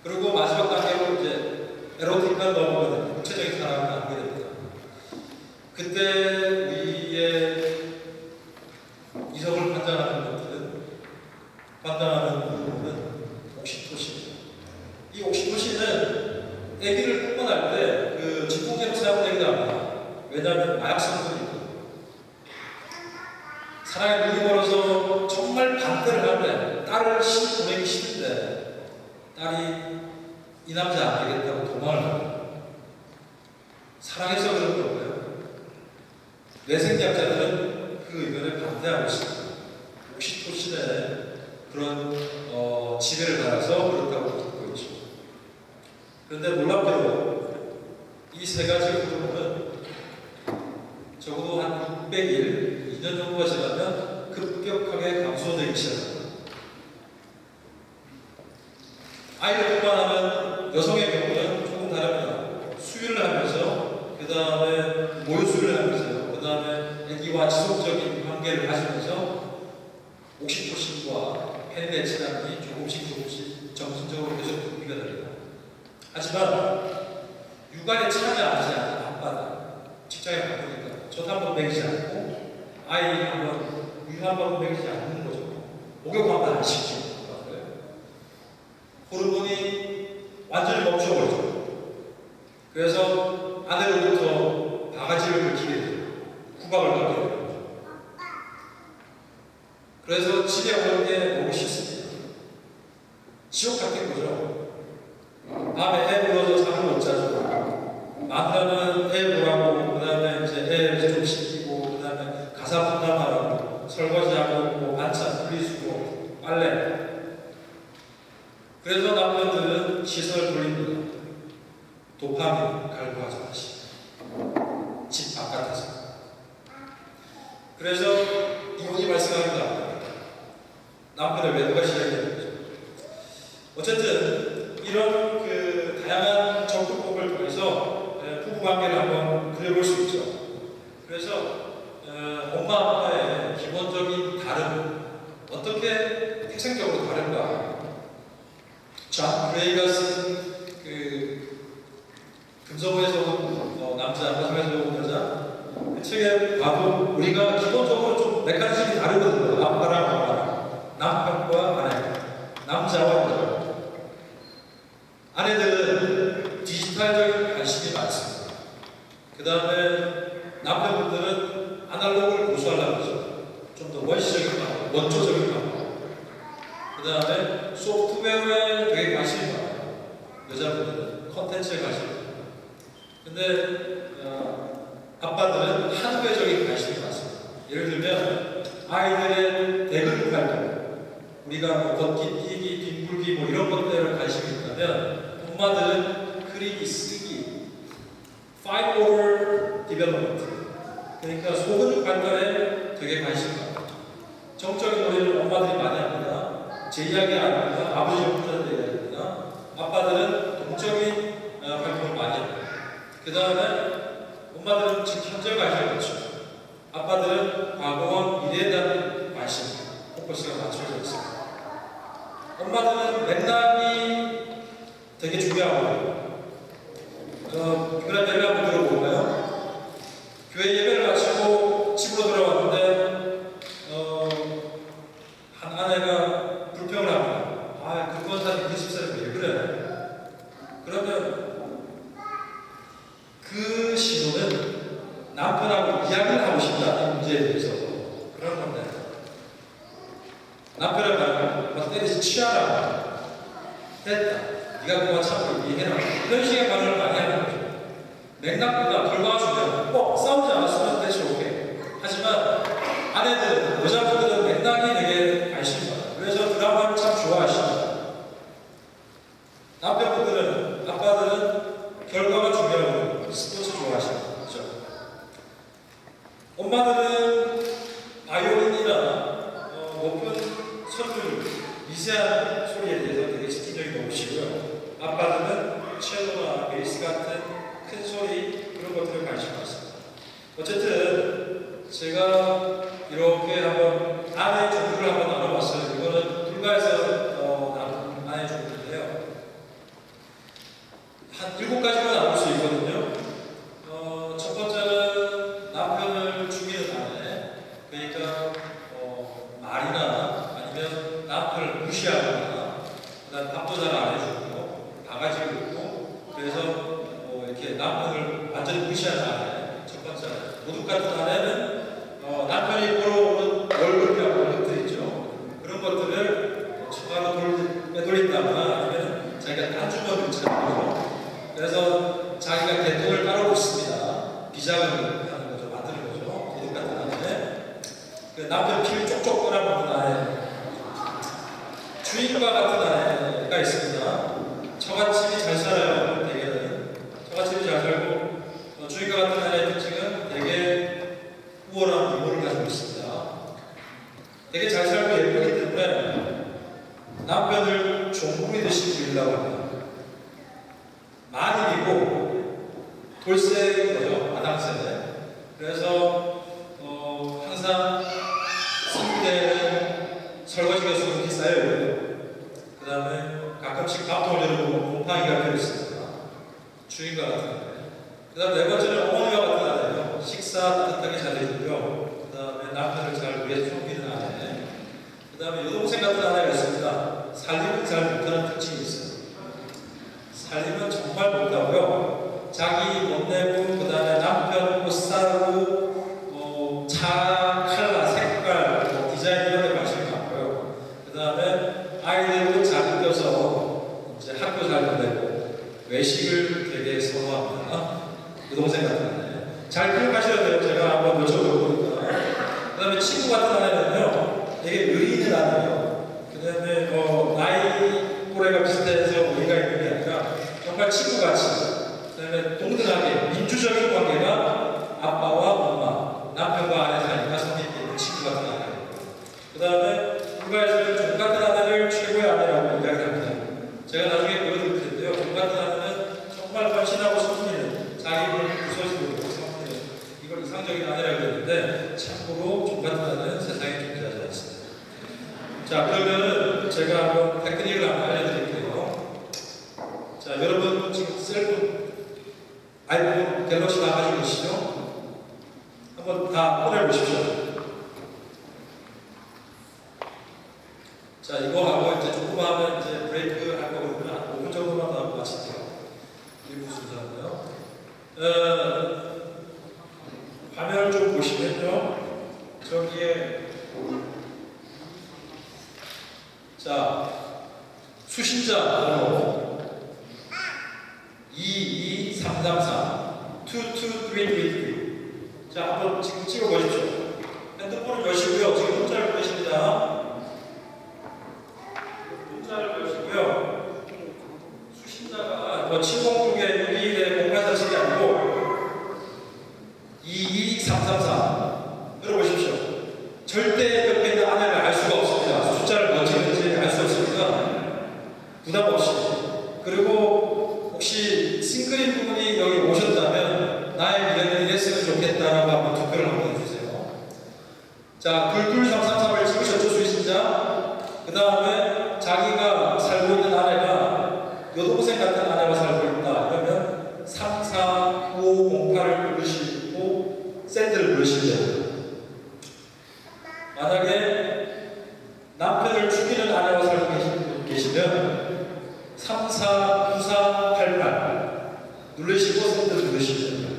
그리고 마지막 단계로 이제 에로틱한 러브가 됩니다. 육체적인 사랑을 나누게 됩니다. 그때 우리의 이성을 판단하는 것들은 판단하는 부분은 옥시토신. 이 옥시토신은 아기를 뿜어날 때 그 진통제로 사용되기도 합니다. 왜냐하면 마약 성분이고 사랑에 눈이 멀어서 정말 반대를 하는데 딸을 보내기 싫은데 딸이 이 남자 안 되겠다고 도망을 합니다. 사랑해서 그런 거고요. 뇌생리학자들은 그 의견에 반대하고 있습니다. 옥시토신의 그런 지배를 받아서 그렇다고 듣고 있죠. 그런데 놀랍게도 이 세 가지 호르몬은 적어도 한 600일, 2년 정도가 지나면 급격하게 감소되기 시작합니다. 아이를 출산하면 여성의 경우는 조금 다릅니다. 수유를 하면서 그 다음에 모유수유를 하면서 그 다음에 아기와 지속적인 관계를 가지면서 옥시토신과 페닐에틸아민이 조금씩 점진적으로 계속 분비가 됩니다. 하지만 육아에 참여하지 않는 아빠는 직장에 바쁘니까 젖 한 번 먹이지 않고 아이 한번 우유 한 번 먹이지 않는 거죠. 목욕 한 번 안 시키고 호르몬이 완전히 멈춰버리죠. 그래서 아내로부터 바가지를 긁히게 돼요. 구박을 받게 돼요. 그래서 집에 오는 게 너무 싫습니다. 지옥 같은 거죠. 밤에 애 불러서 잠을 못 자죠. 남자는 애 보라고, 그 다음에 이제 애 좀 시키고, 그 다음에 가사 분담하라고, 설거지하고, 뭐 반찬, 분리수거, 빨래. 그래서 남편들은 시선을 돌립니다. 도파민 갈구하지 마시고 집 바깥에서. 그래서 이혼이 발생합니다. 남편을 외도가 시작이 되는 거죠. 어쨌든 이런 그 다양한 접근법을 통해서 부부관계를 한번 그려볼 수 있죠. 그래서 엄마 아빠의 기본적인 다름, 어떻게 태생적으로 다른가. 존 그레이가 쓴 그 금성에서 온 남자, 마지막에서 온 여자 그 책에 봐도 우리가 기본적으로 좀 메커니즘이 다르거든요. 아빠랑 엄마랑, 남편과 아내, 남자와 여자. 아내들은 디지털적인 관심이 많습니다. 그 다음에 남편분들은 아날로그를 고수하려고 하죠. 좀 더 원시적인 방법, 원초적인 방법. 그 다음에 소프트웨어에 되게 관심이 많아요. 여자분들은 컨텐츠에 관심이 많아요. 근데 아빠들은 하드웨어적인 관심이 많습니다. 예를 들면 아이들의 대근 활동, 우리가 뭐 걷기, 뛰기, 뒹굴기 뭐 이런 것들에 관심이 있다면 엄마들은 그리기, 쓰기, fight over development. 그러니까 소근 발달에 되게 관심이 많아요. 정적인 노래를 엄마들이 많이 합니다. 제 이야기 아닙니다. 아버지 혼자서 얘기합니다. 아빠들은 동적인 활동을 많이 합니다. 그 다음에 엄마들은 지금 현재 관심이 많죠. 아빠들은 과거와 미래에 대한 관심, 포커스가 맞춰져 있습니다. 엄마들은 맥락이 되게 중요하고요. 그런 예를 한번 들어볼까요? 교회 예배를 마치고 집으로 돌아왔는데 한 아내가 불평을 합니다. 아, 그 권사님 그 집사님 왜 그래? 그러면 그 신호는 남편하고 이야기를 하고 싶다는 문제에 대해서 그런 건데, 남편을 말하면 막 때리지 취하라고 됐다, 네가 그만 참고 얘기해라, 이런 식의 반응을 많이 하는 거죠. 맥락보다 결과가 중요하고 싸우지 않았으면 대체 오케이. 하지만 아내들은, 여자분들은 맥락이 되게 관심이 많아요. 그래서 드라마를 참 좋아하십니다. 남편분들은, 아빠들은 결과가 중요하고 스포츠 좋아하십니다. 그렇죠? 엄마들은 바이올린이나 높은 선율, 미세한 소리에 대해서 되게 집중력이 높으시고요. 아빠들은 첼로나 베이스 같은 큰 소리, 그런 것들에 관심이 많습니다. 어쨌든 제가 이렇게 한번 아내의 종류를 한번 나눠봤어요. 이거는 불가에서 나눈 아내의 종류인데요. 한 7가지로 나눌 수 있거든요. 첫 번째는 남편을 죽이는 아내. 그러니까 말이나 아니면 남편을 무시하거나, 그다음 밥도 잘 안 해주고 바가지를 입고, 그래서 이렇게 남편을 완전히 무시하는 아내. 첫 번째 아내. 도둑 같은 아내는 남편이 벌어오는 월급이라고 하는 것들 있죠. 그런 것들을 추가로 빼돌린다거나 아니면 자기가 딴주머니를 찾는 거죠. 그래서 자기가 개돈을 따로 있습니다. 비자금을 하는 거죠. 만드는 거죠. 도둑 같은 아내. 그 남편 피를 쪽쪽 빨아먹는 아내. 주인과 같은 아내가 있습니다. 처갓집이 잘 살아요. 대개는 처갓집이 잘 살고, 주인과 같은 아내의 특징은 되게 우월한 미모를 가지고 있습니다. 되게 잘 살고 예쁘기 때문에 남편을 종부리듯이 기르려고 합니다. 마님이고 돌쇠인 거죠. 마당쇠. 그래서 항상 침대에는 설거지가 수분이 쌓여있고요. 그 다음에 가끔씩 밥통을 열어보면 곰팡이가 펴있습니다. 주인과 같은 아내. 그 다음에 네 번째는 어머니와 같은 아내예요. 식사 따뜻하게 잘 해주고요. 그 다음에 남편을 잘 위해 섬기는 아내. 그 다음에 여동생 같은 아내가 있습니다. 살림을 잘 못하는 특징이 있어요. 살림은 정말 못하고요. 자기 못 내고, 그 다음에 남편 옷 사고, 차 컬러, 색깔, 디자인 이런 데 관심이 많고요. 그 다음에 아이들도 잘 껴서 이제 학교 잘 보내고, 외식을 되게 선호합니다. 여동생 같은 아내. 잘 기억하셔야 돼요. 제가 한번 여쭤보니까. 그 다음에 친구 같은 아내는요, 되게 의리 있는 아내예요. 그 다음에 나이 또래가 비슷해서 우리가 있는 게 아니라 정말 친구같이, 그 다음에 동등하게 민주적인 관계가 아빠와 엄마, 남편과 아내 사이가 성립되어 있는 친구 같은 아내예요. 그 다음에 불가에서는 종 같은 아내를 최고의 아내라고 이야기합니다. 제가 나중에 보여드릴 텐데요. 종 같은 아내는 정말 헌신하고 섬기는, 자기 몸을 부서지고 섬기는, 이걸 이상적인 아내라고 했는데 참고로 종 같은 아내는 세상에 존재하지 않습니다. 자, 그러면 제가 한번 테크닉을 한번 알려드릴게요. 자, 여러분 지금 셀폰, 아이폰, 갤럭시 다 가지고 계시죠? 한번 다 꺼내보십시오. 자, 이거 하고 이제 조금 하면 이제 브레이크 할 거거든요. 한 5분 정도만 더 하고 마칠게요. 1부 순서인데요. 화면을 좀 보시면요. 저기에 자, 수신자 번호 22333 22333. 자, 한번 지금 찍어보십시오. 핸드폰을 여시고요. 지금 문자를 보내십니다. 문자를 여시고요. 수신자가 706에 혹시 싱글인 분이 여기 오셨다면 나의 미래는 이랬으면 좋겠다라고 한번 투표를 한번 해주세요. 자, 굴굴 333을 찍으셨죠, 수의신자? 그 다음에 자기가 살고 있는 아내가 여동생 같은 아내가 살고 있다. 그러면 349508을 누르시고 샌드를 누르시면 돼요. 만약에 남편을 죽이는 아내와 살고 계시면 349488 누르시고 샌드를 누르시면 됩니다.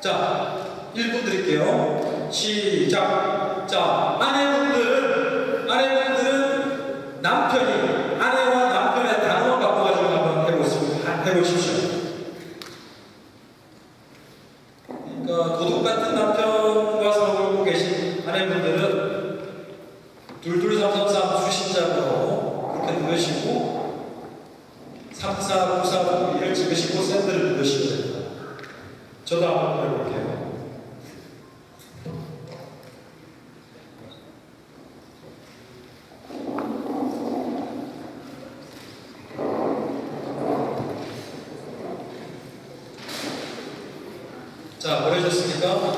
자, 1분 드릴게요. 시작. 자, 아내분들은 남편이 아내와 남편의 단어만 바꿔가지고 한번 해보십시오. 그러니까 도둑 같은 남편과 살고 계신 아내분들은 22333 수신자로 그렇게 누르시고 3494를 찍으시고 샌드를 누르시면 됩니다. 저도 한번 해볼게요. 자, 보내셨습니까?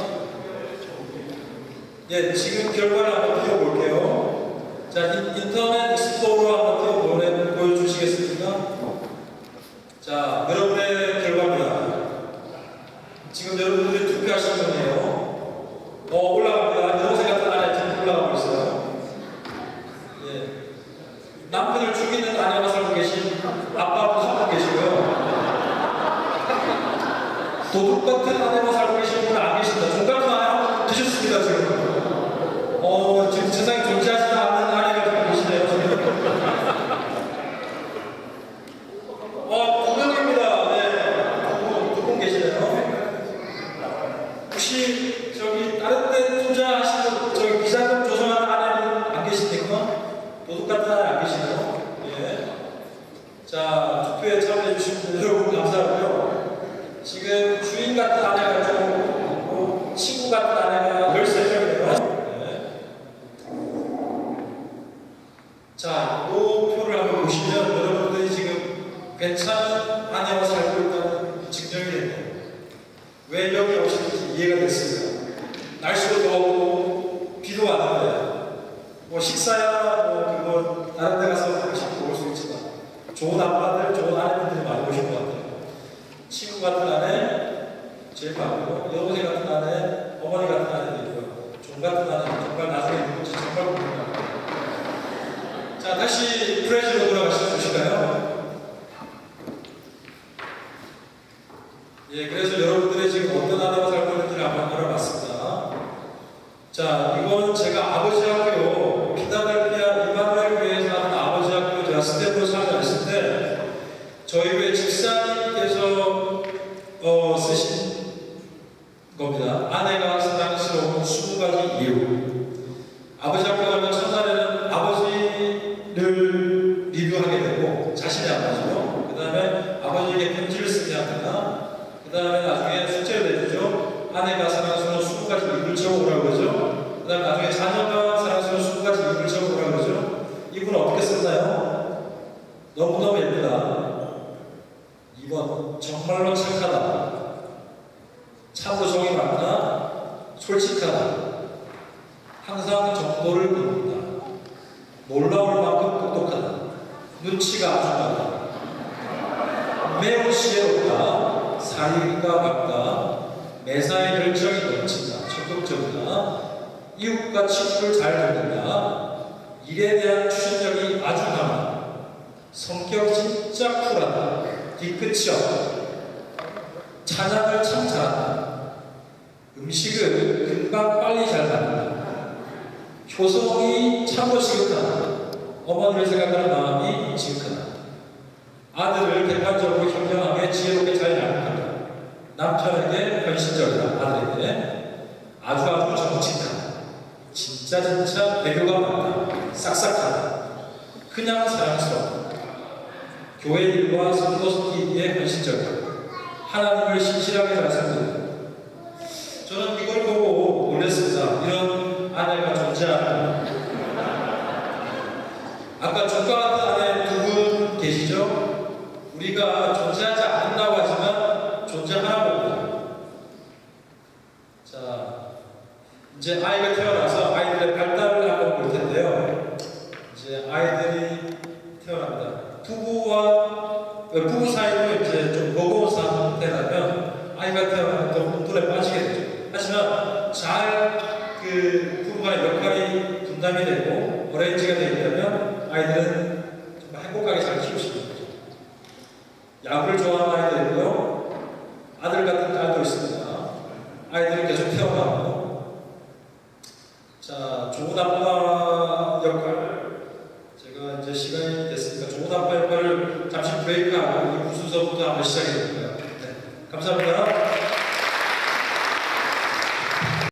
예, 지금 결과를 한번 띄워볼게요. 자, 인터넷 익스플로러 한번 보여주시겠습니까? 자, 여러분의 결과입니다. 지금 여러분들이 투표하신 거네요. 올라갑니다. 여동생 같은 아내 지금 올라가고 있어요. 예. 남편을 죽이는 아내가 살고 계신 아빠분 살고 계시고요. 도둑 같은 아내가 살고 계신 분은 안 계십니다. 종 같은 아내 드셨습니다, 지금. 지금 세상에 존재하지 않는 아내가 계시네요, 지금. 두 명입니다. 네. 두 분 계시네요. 혹시 다른 데 투자하시는 비자금 조성하는 아내분 안 계십니까? 도둑 같은 아내 안 계시네요. 예. 자, 투표에 참여해주신 분 여러분 감사하고요. 지금 주인 같은 아내가 좀 있고 친구 같은 아내가 13명이에요. 네. 자, 이 표를 한번 보시면 여러분들이 지금 괜찮은 아내와 살고 있다는 증명이 됩니다. 왜 여기 오셨는지 이해가 됐습니다. 날씨도 더웠고 비도 왔는데 식사야 그거 다른 데 가서 음식 먹을 수 있지만 좋은 아빠들, 좋은 아내분들이 많이 오신 것 같아요. 친구 같은 아내 제일 많고 여동생 같은 아내, 어머니 같은 아내도 있고요. 종 같은 아내 정말 나중에 누군지 정말 궁금합니다. 자, 다시 프레즈로 돌아가실까요? 예, 그래서 여러분들이 지금 어떤 아내와 살고 있는지를 한번 알아봤습니다. 자, 이건 제가 아버지 학교 필라델피아 이마누엘 교회에서 하는 아버지 학교 제가 스텝으로 참여했을 때 저희 교회 집사님께서 쓰신 겁니다. 아내가 사랑스러운 20가지 이유. 아버지 학교 가면 첫날에는 아버지를 리뷰하게 되고 자신의 아버지요. 그 다음에 아버지에게 편지를 쓰게 합니다. 그 다음에 나중에 숙제를 내주죠. 아내가 사랑스러운 20가지 이유를 적어오라고 그러죠. 그 다음에 나중에 자녀가 사랑스러운 20가지 이유를 적어오라고 그러죠. 이분은 어떻게 썼나요? 너무너무 예쁘다. 2번 정말로 착하다. 참으로 정이 많다. 솔직하다. 항상 정도를 묻는다. 놀라울 만큼 똑똑하다. 눈치가 아주 많다. 매우 지혜롭다. 사리가 밝다. 매사에 열정이 넘친다. 적극적이다. 이웃과 친구를 잘 돕는다. 일에 대한 추진력이 아주 강하다. 성격 진짜 쿨하다. 뒤끝이 없다. 찬양을 참 잘한다. 음식을 금방 빨리 잘 만든다. 효성이 참으로 지극하다. 어머니를 생각하는 마음이 지극하다. 아들을 객관적으로 현명하게 지혜롭게 잘 양육한다. 남편에게 헌신적이다. 아들에게 아주 정직하다. 진짜 배교가 많다. 싹싹하다. 그냥 사랑스럽다. 교회 일과 선도기에 헌신적이다. 하나님을 신실하게 잘 섬긴다. 저는 이걸 보고 놀랐습니다. 이런 아내가 존재하는. 아까 조카 같은 아내 두 분 계시죠? 우리가 우리가 존재하지 않는다고 하지만 존재하나 봅니다. 자, 이제 아이가 태어나서 아이들의 발달을 한번 볼 텐데요. 이제 아이들이 태어납니다. 부부 사이도 이제 좀 버거운 상태라면 아이가 태어나면 또 혼돈에 빠지게 되죠. 하지만 잘 그 부부 간의 역할이 분담이 되고 어레인지가 되어 있다면 아이들은 정말 행복하게 잘 키울 수 있는 거죠. 야구를 좋아하는 아이들이고요. 아들 같은 딸도 있습니다. 아이들은 계속 태어나고. 자, 좋은 아빠 역할. 제가 이제 시간이 됐으니까 좋은 아빠 역할을 잠시 브레이크하고 이 순서부터 한번 시작해 볼까요? 네, 감사합니다.